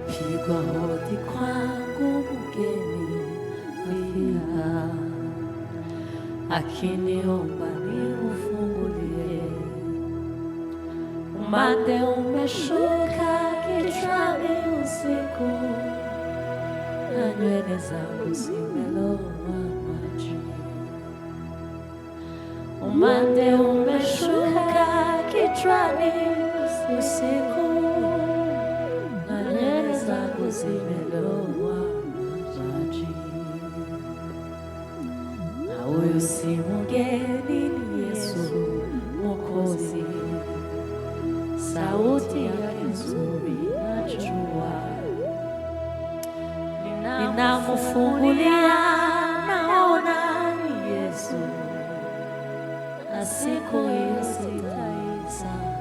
Pigwa hodi kwangu mgeni afika, akiniomba nimfungulie. Umande umeshuka kichwani usiku, na nywele zangu zimelowa maji. Umande umeshuka kichwani usiku, na nywele zangu zimelowa maji. Na huyu si mgeni, ni Yesu Mwokozi, sauti yake nzuri najua. Ninamfungulia naona ni Yesu, na siku hiyo sitaisahau.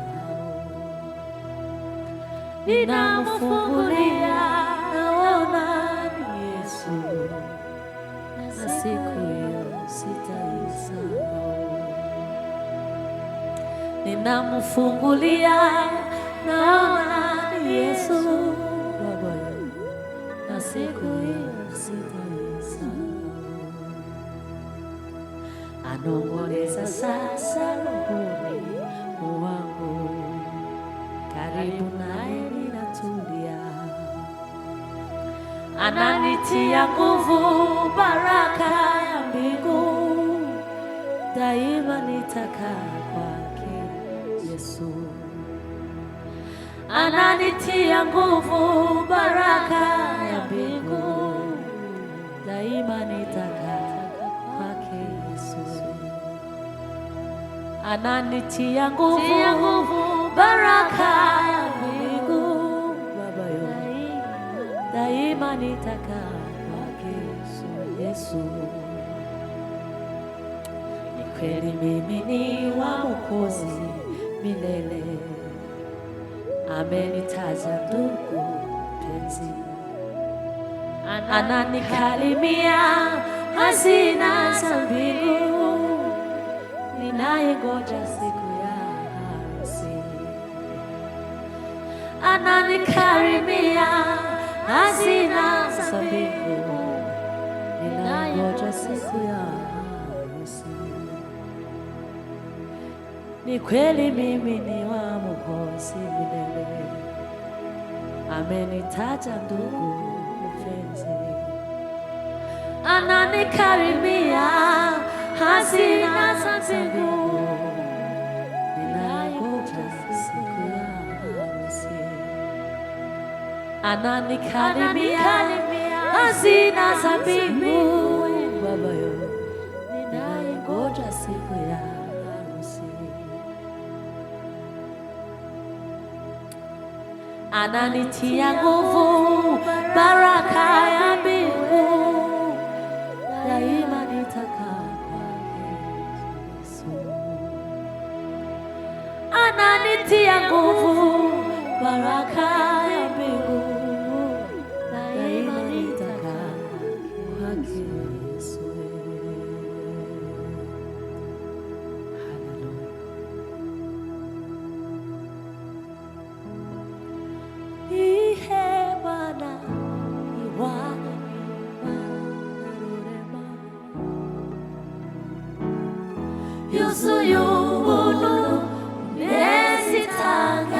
Ninamfungulia naona ni Yesu, na siku hiyo sitaisahau. Ninamfungulia naona ni Yesu, na siku hiyo sitaisahau. Anong'oneza sasa rohoni mwangu, karibu naye ninatulia. Ananitia nguvu, baraka ya mbingu, daima nitakaa kwake Yesu. Ananitia nguvu, baraka ya mbingu, daima nitakaa kwake Yesu. Ananitia nguvu, baraka ya mbingu, Baba yangu, daima nitakaa kwake Yesu. Ni kweli mimi ni wa Mwokozi milele, amenitaja ndugu mpenzi. Ananikarimia hazina za mbingu, ninaingoja siku ya harusi. Ananikarimia hazina za mbingu, ninaingoja siku ya harusi. Ni kweli mimi ni wa Mwokozi milele, amenitaja ndugu mpenzi. Ananikarimia hazina za mbingu, ninaingoja siku ya harusi. Ananikarimia hazina za mbingu, Baba yangu, ninaingoja siku ya harusi. Ananitia nguvu, baraka ya mbingu, daima nitakaa kwake Yesu. Ananitia nguvu, baraka ya mbingu, daima nitakaa kwake Yesu. Yusu yubunu nesitanga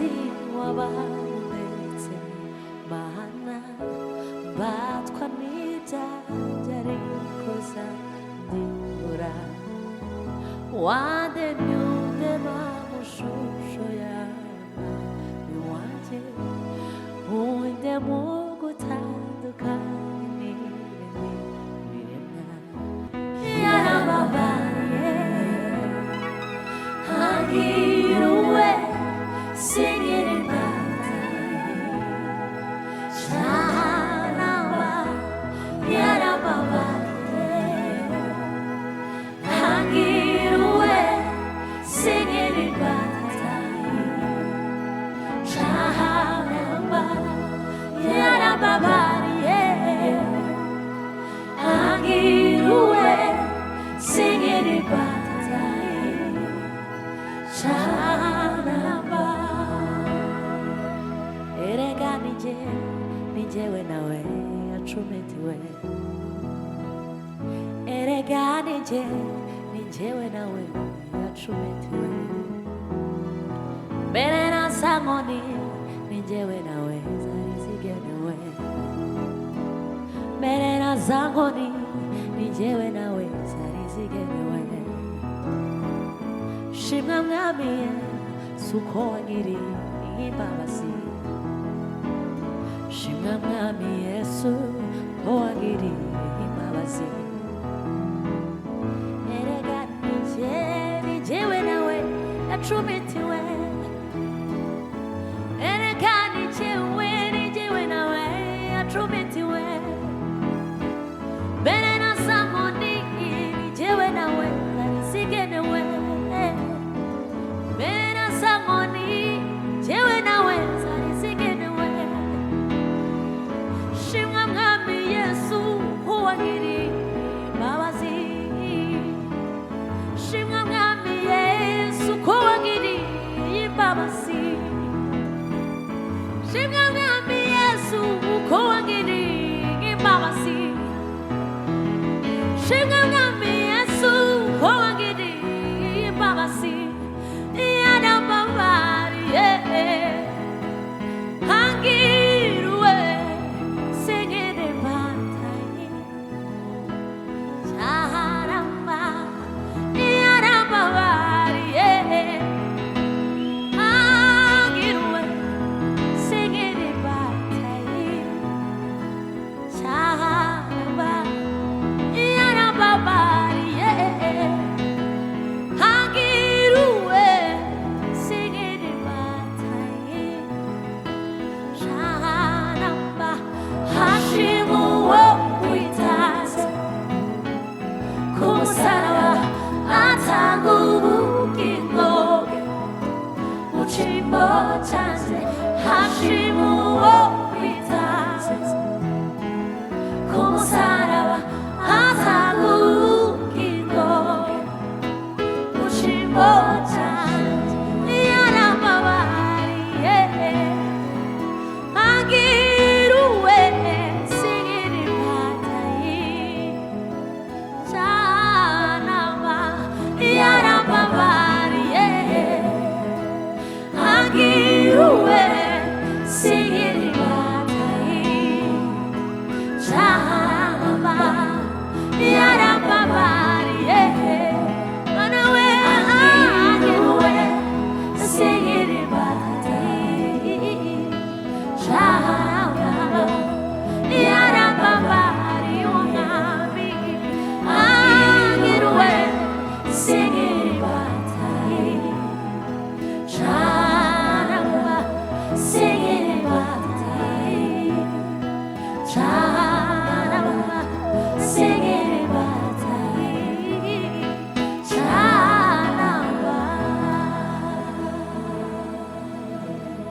imbabazi wabandetse Mana batwa n'ibyanjye ariko zandibura wandenyundema mu shusho yawe iwanjye unde mu gutandukana n'ibindi biremwa yarababaye hagiriwe singing imbata shanaba yarababaye hagiriwe singing imbata shanaba yarababaye hagiriwe singing imbata shanaba erega nijewe nawe yacumitiwe erega nijewe nawe yacumitiwe mbere na sangoni nijewe nawe zari zigenewe mbere na sangoni nijewe nawe zari zigenewe shimwa mwami suko wangiriye imbabazi shimwa mwami Yesu ko wangiriye imbabazi erega nijewe nawe yacumitiwe erega nijewe nawe yacumitiwe mbere na sangoni nijewe nawe zari zigenewe mbere na sangoni jewe nawe zari zigenewe shimwa mwami Yesu ko wangiriye imbabazi shimwa mwami Yesu ko wangiriye imbabazi shimwa mwami Yesu ko wangiriye imbabazi shimwa mwami Yesu ko wangiriye imbabazi yarababariye hangiriwe singing imbata shanaba yarababariye hangiriwe singing imbata shanaba yarababariye hangiriwe singing imbata shanaba hashimuwe witaza kumusaraba atanga ubugingo mu cyimbo cyanjye